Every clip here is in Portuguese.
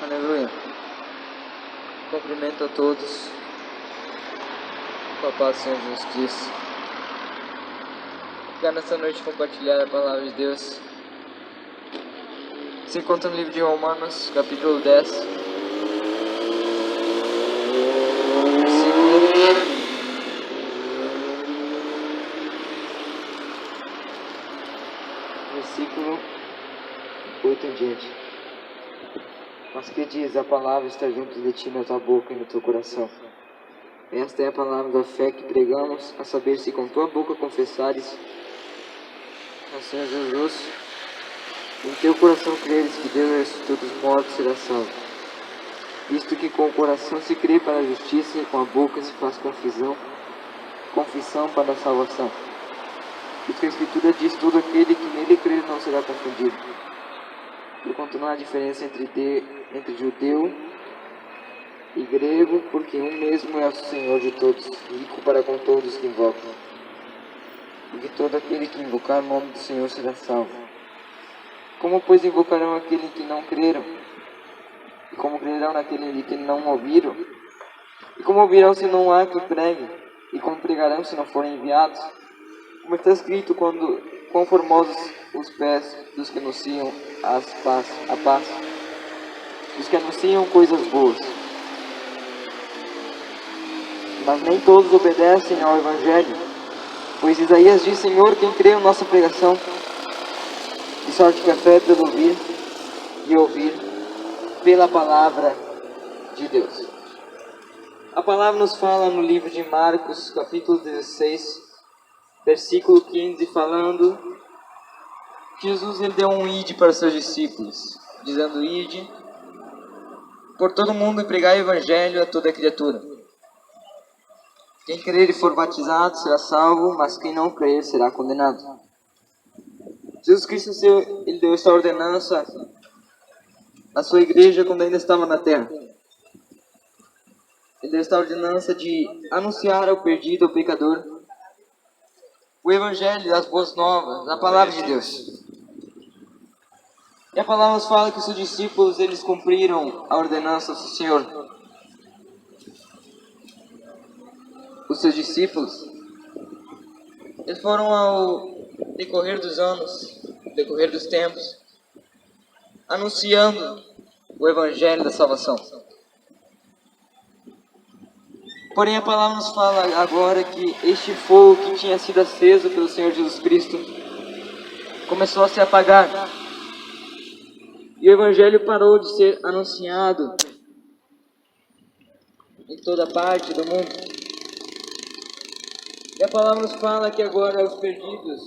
Aleluia. Cumprimento a todos com a paz do Senhor Jesus Cristo. Quero nessa noite compartilhar a palavra de Deus. Se encontra no livro de Romanos, capítulo 10, versículo 8 em diante. Mas que diz a palavra está junto de ti, na tua boca e no teu coração. Esta é a palavra da fé que pregamos, a saber, se com tua boca confessares ao Senhor Jesus, e em teu coração creres que Deus ressuscitou dos mortos, será salvo. Visto que com o coração se crê para a justiça e com a boca se faz confissão para a salvação. Porque a Escritura diz: todo aquele que nele crer não será confundido. Porquanto não há diferença entre judeu e grego, porque um mesmo é o Senhor de todos, rico para com todos que invocam. Porque todo aquele que invocar o nome do Senhor será salvo. Como, pois, invocarão aquele que não creram? E como crerão naquele de que não ouviram? E como ouvirão se não há que pregue? E como pregarão se não forem enviados? Como está escrito: quão formosos os pés dos que anunciam a paz, dos que anunciam coisas boas. Mas nem todos obedecem ao Evangelho, pois Isaías diz: Senhor, quem crê em nossa pregação? De sorte que a fé é pelo ouvir, e ouvir pela palavra de Deus. A palavra nos fala no livro de Marcos, capítulo 16, versículo 15, falando que Jesus ele deu um ide para os seus discípulos, dizendo: ide por todo mundo e pregai o Evangelho a toda criatura. Quem crer e for batizado será salvo, mas quem não crer será condenado. Jesus Cristo ele deu essa ordenança à sua igreja quando ainda estava na terra. Ele deu essa ordenança de anunciar ao perdido, ao pecador, o Evangelho, as boas novas, a palavra de Deus. E a palavra nos fala que os seus discípulos eles cumpriram a ordenança do Senhor. Os seus discípulos eles foram ao decorrer dos anos, decorrer dos tempos, anunciando o Evangelho da salvação. Porém, a palavra nos fala agora que este fogo que tinha sido aceso pelo Senhor Jesus Cristo começou a se apagar. E o Evangelho parou de ser anunciado em toda parte do mundo. E a palavra nos fala que agora os perdidos,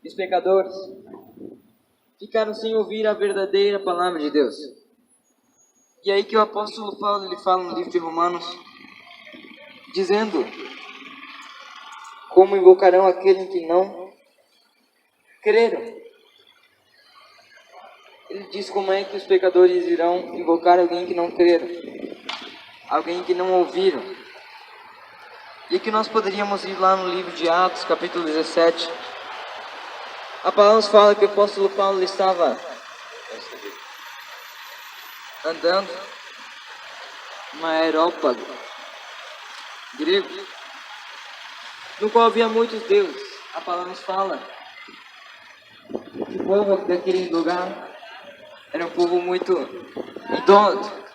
os pecadores, ficaram sem ouvir a verdadeira palavra de Deus. E aí que o apóstolo Paulo ele fala no livro de Romanos, dizendo: como invocarão aquele que não creram? Ele diz como é que os pecadores irão invocar alguém que não creram, alguém que não ouviram. E que nós poderíamos ir lá no livro de Atos, capítulo 17. A palavra nos fala que o apóstolo Paulo estava andando num aerópago grego, no qual havia muitos deuses. A palavra nos fala que o povo daquele lugar era um povo muito idólatra.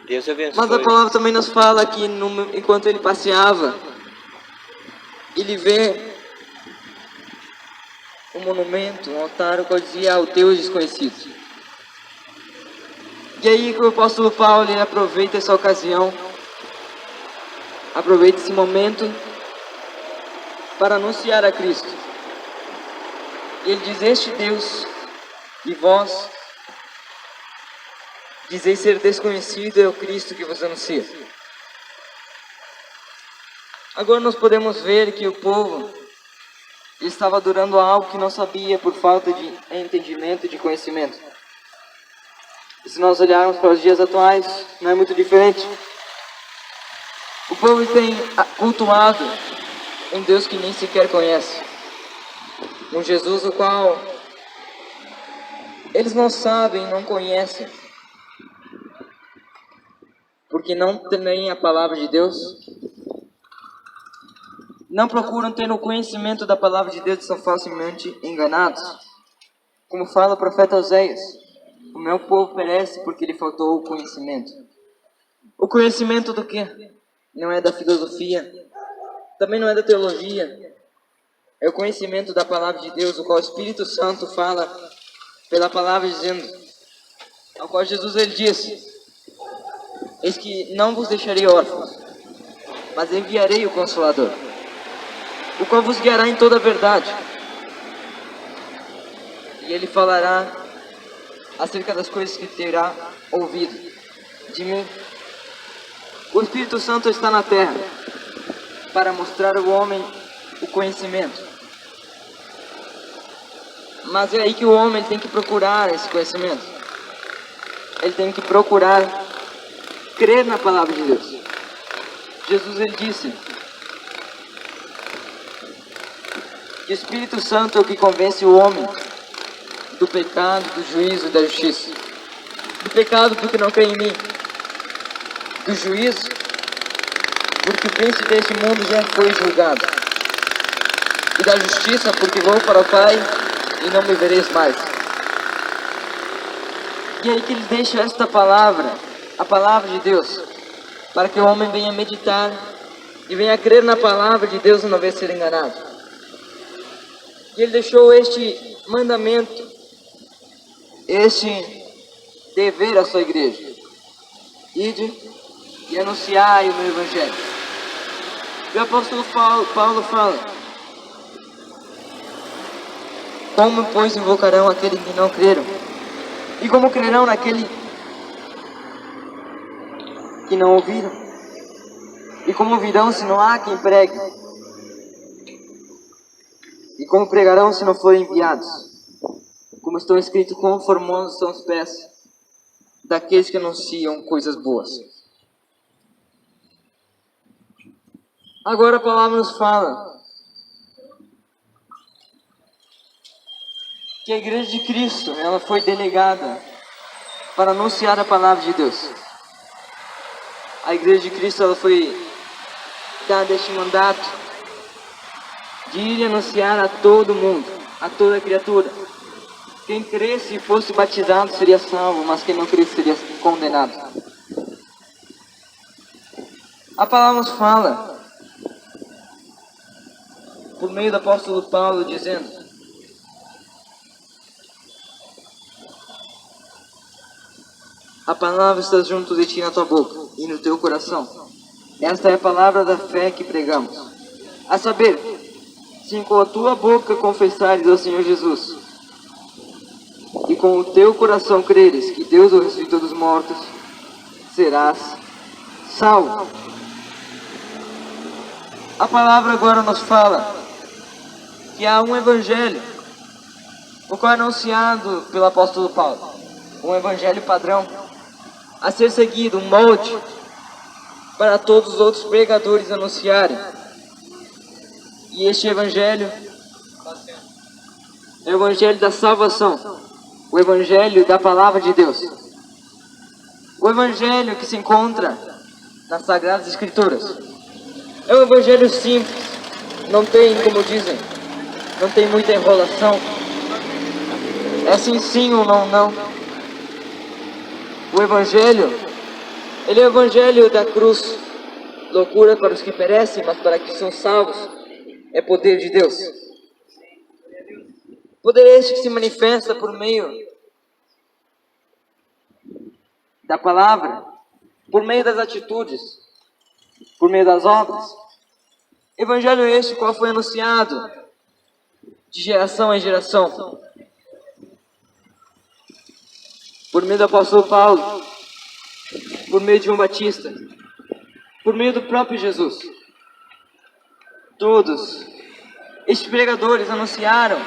Deus abençoe. Mas a palavra também nos fala que enquanto ele passeava, ele vê um monumento, um altar, o qual dizia ao Deus desconhecido. E aí que o apóstolo Paulo ele aproveita essa ocasião, aproveita esse momento para anunciar a Cristo. E ele diz: este Deus que vós dizeis ser desconhecido é o Cristo que vos anuncia. Agora nós podemos ver que o povo estava adorando algo que não sabia por falta de entendimento e de conhecimento. E se nós olharmos para os dias atuais, não é muito diferente. O povo tem cultuado um Deus que nem sequer conhece, um Jesus o qual eles não sabem, não conhecem. porque não temem a palavra de Deus? Não procuram ter o conhecimento da palavra de Deus e são falsamente enganados? Como fala o profeta Oséias, o meu povo perece porque lhe faltou o conhecimento. O conhecimento do quê? Não é da filosofia, também não é da teologia. É o conhecimento da palavra de Deus, o qual o Espírito Santo fala pela palavra dizendo, ao qual Jesus ele disse, eis que não vos deixarei órfãos, mas enviarei o Consolador, o qual vos guiará em toda a verdade. E ele falará acerca das coisas que terá ouvido de mim. O Espírito Santo está na terra para mostrar ao homem o conhecimento. Mas é aí que o homem tem que procurar esse conhecimento. Ele tem que procurar crer na palavra de Deus. Jesus ele disse que o Espírito Santo é o que convence o homem do pecado, do juízo e da justiça. Do pecado porque não crê em mim. Do juízo porque o príncipe deste mundo já foi julgado. E da justiça porque vou para o Pai e não me vereis mais. E aí que ele deixa esta palavra, a palavra de Deus, para que o homem venha meditar e venha crer na palavra de Deus e não venha ser enganado. E ele deixou este mandamento, este dever à sua igreja. Ide e anunciai o meu evangelho. E o apóstolo Paulo fala, como pois invocarão aquele que não creram? E como crerão naquele que não ouviram? E como ouvirão se não há quem pregue? E como pregarão se não forem enviados? Como estão escritos, quão formosos são os pés daqueles que anunciam coisas boas. Agora a palavra nos fala que a igreja de Cristo, ela foi delegada para anunciar a palavra de Deus. A igreja de Cristo, ela foi dada este mandato de ir e anunciar a todo mundo, a toda criatura. Quem cresce e fosse batizado seria salvo, mas quem não cresce seria condenado. A palavra nos fala, por meio do apóstolo Paulo, dizendo: a palavra está junto de ti na tua boca e no teu coração. Esta é a palavra da fé que pregamos. A saber, se com a tua boca confessares ao Senhor Jesus e com o teu coração creres que Deus o ressuscitou dos mortos, serás salvo. A palavra agora nos fala que há um evangelho, o qual é anunciado pelo apóstolo Paulo, um evangelho padrão, a ser seguido, um molde, para todos os outros pregadores anunciarem. E este evangelho é o evangelho da salvação, o evangelho da palavra de Deus, o evangelho que se encontra nas Sagradas Escrituras. É um evangelho simples, não tem, como dizem, não tem muita enrolação, é sim ou não. O evangelho, ele é o evangelho da cruz, loucura para os que perecem, mas para que são salvos, é poder de Deus. Poder este que se manifesta por meio da palavra, por meio das atitudes, por meio das obras. Evangelho este qual foi anunciado de geração em geração, por meio do apóstolo Paulo, por meio de João Batista, por meio do próprio Jesus. Todos estes pregadores anunciaram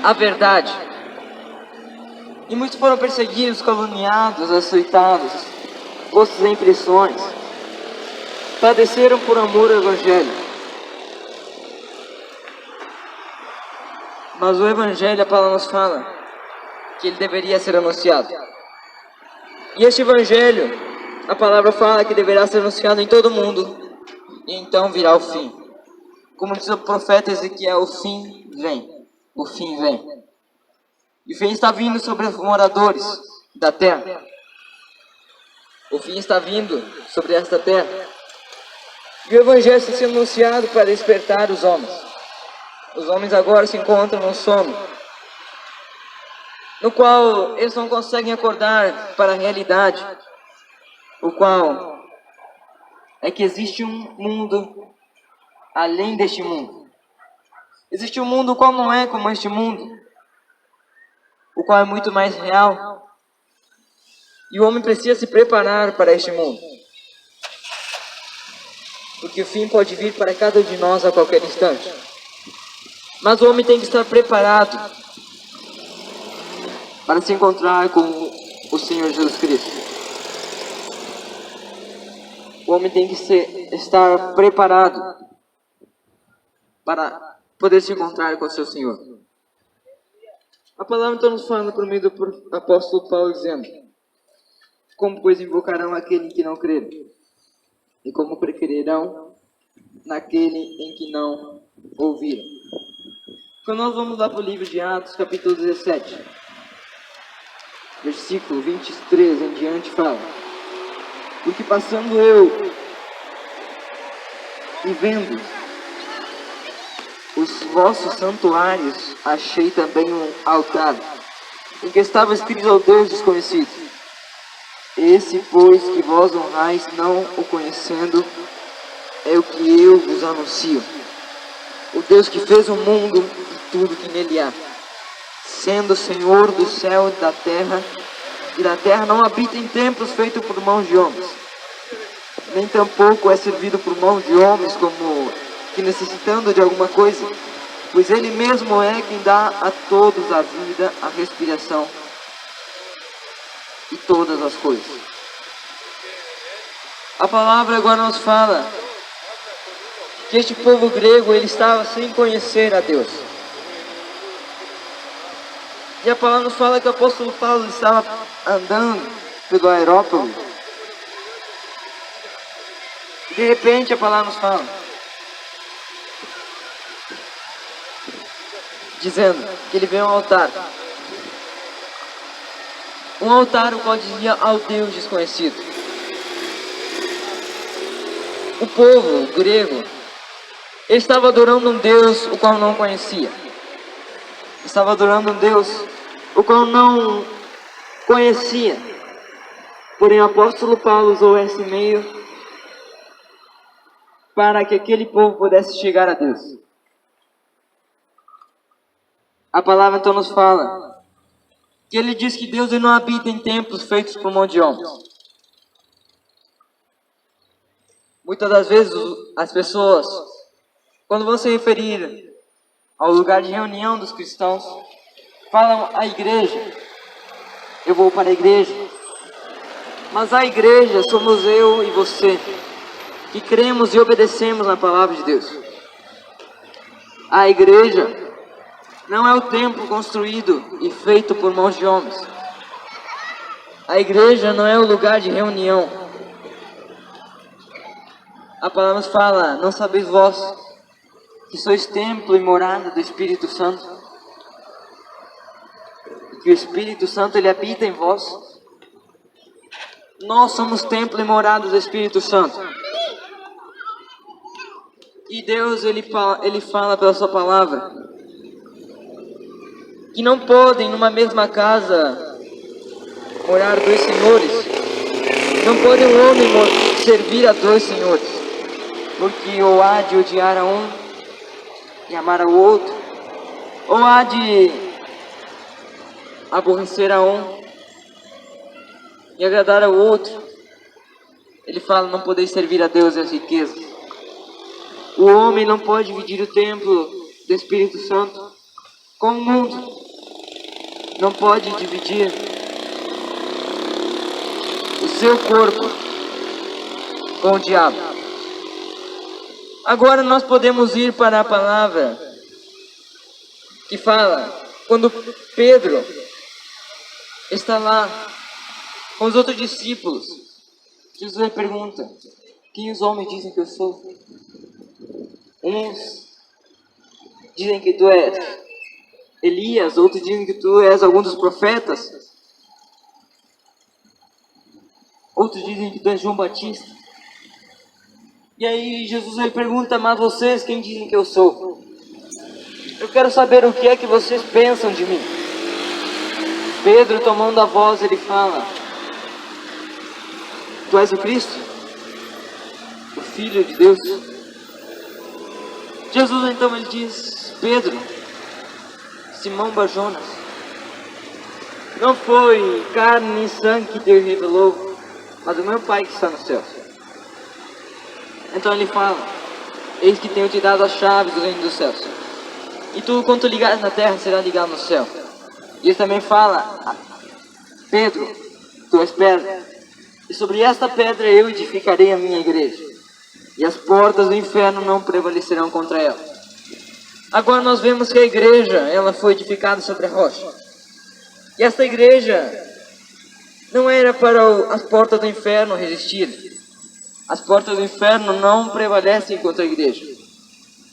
a verdade. E muitos foram perseguidos, caluniados, açoitados, postos em prisões. Padeceram por amor ao evangelho. Mas o evangelho, a palavra nos fala que ele deveria ser anunciado. E este evangelho A palavra fala que deverá ser anunciado em todo o mundo, e então virá o fim. Como diz o profeta Ezequiel, o fim vem. O fim vem. E o fim está vindo sobre os moradores da terra. O fim está vindo sobre esta terra. E o Evangelho está sendo anunciado para despertar os homens. Os homens agora se encontram no sono, no qual eles não conseguem acordar para a realidade, o qual é que existe um mundo além deste mundo. Existe um mundo qual não é como este mundo, o qual é muito mais real. E o homem precisa se preparar para este mundo, porque o fim pode vir para cada um de nós a qualquer instante. Mas o homem tem que estar preparado para se encontrar com o Senhor Jesus Cristo. O homem tem que estar preparado para poder se encontrar com o seu Senhor. A palavra então nos fala por meio do apóstolo Paulo dizendo: como pois invocarão aquele em que não creram? E como crerão naquele em que não ouviram? Então nós vamos lá para o livro de Atos, capítulo 17. Versículo 23 em diante fala: porque passando eu e vendo os vossos santuários, achei também um altar, em que estava escrito ao Deus desconhecido. Esse, pois, que vós honrais, não o conhecendo, é o que eu vos anuncio. O Deus que fez o mundo e tudo que nele há, sendo Senhor do céu e da terra não habita em templos feitos por mãos de homens, nem tampouco é servido por mãos de homens como que necessitando de alguma coisa, pois Ele mesmo é quem dá a todos a vida, a respiração e todas as coisas. A palavra agora nos fala que este povo grego ele estava sem conhecer a Deus. E a palavra nos fala que o apóstolo Paulo estava andando pelo Aerópago. De repente a palavra nos fala, dizendo que ele veio a um altar. Um altar o qual dizia ao Deus desconhecido. O povo grego estava adorando um Deus o qual não conhecia. Estava adorando um Deus o qual não conhecia. Porém o apóstolo Paulo usou esse meio para que aquele povo pudesse chegar a Deus. A palavra então nos fala que ele diz que Deus ele não habita em templos feitos por mão de homens. Muitas das vezes as pessoas, quando vão se referir ao lugar de reunião dos cristãos, falam a igreja. Eu vou para a igreja. Mas a igreja somos eu e você, que cremos e obedecemos na palavra de Deus. A igreja não é o templo construído e feito por mãos de homens. A igreja não é o lugar de reunião. A palavra nos fala: não sabeis vós que sois templo e morada do Espírito Santo? E que o Espírito Santo ele habita em vós? Nós somos templo e morada do Espírito Santo. E Deus ele fala pela sua palavra que não podem numa mesma casa morar dois senhores. Não pode um homem servir a dois senhores, porque ou há de odiar a um e amar ao outro, ou há de aborrecer a um e agradar ao outro. Ele fala: não podeis servir a Deus e as riquezas. O homem não pode dividir o templo do Espírito Santo com o mundo. Não pode dividir o seu corpo com o diabo. Agora nós podemos ir para a palavra que fala quando Pedro está lá com os outros discípulos Jesus pergunta: quem os homens dizem que eu sou? Uns dizem que tu és Elias, outros dizem que tu és algum dos profetas, outros dizem que tu és João Batista. E aí Jesus ele pergunta: mas vocês quem dizem que eu sou? Eu quero saber o que é que vocês pensam de mim. Pedro, tomando a voz, ele fala: tu és o Cristo, o Filho de Deus. Jesus então ele diz: Pedro, Simão Barjonas, não foi carne nem sangue que te revelou, mas o meu Pai que está no céu. Então ele fala: eis que tenho te dado as chaves do reino dos céus, e tudo quanto ligares na terra será ligado no céu. E ele também fala: Pedro, tu és pedra, e sobre esta pedra eu edificarei a minha igreja, e as portas do inferno não prevalecerão contra ela. Agora nós vemos que a igreja, ela foi edificada sobre a rocha. E esta igreja não era para as portas do inferno resistirem. As portas do inferno não prevalecem contra a igreja.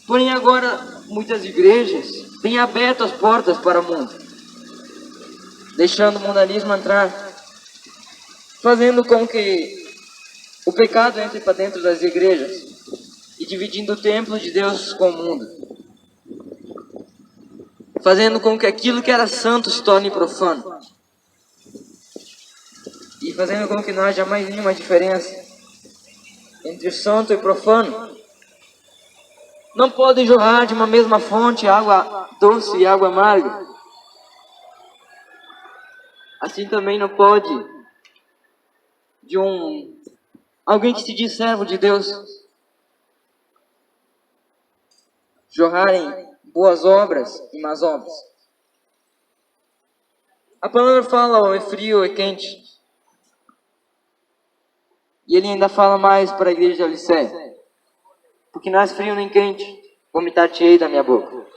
Porém agora muitas igrejas têm aberto as portas para o mundo, deixando o mundanismo entrar, fazendo com que o pecado entre para dentro das igrejas e dividindo o templo de Deus com o mundo, fazendo com que aquilo que era santo se torne profano, e fazendo com que não haja mais nenhuma diferença entre o santo e o profano. Não podem jorrar de uma mesma fonte água doce e água amarga. Assim também não pode de alguém que se diz servo de Deus jorrarem boas obras e más obras. A palavra fala: ou é frio ou é quente. E ele ainda fala mais para a igreja de Laodiceia: porque não és frio nem quente, vomitar-te-ei da minha boca.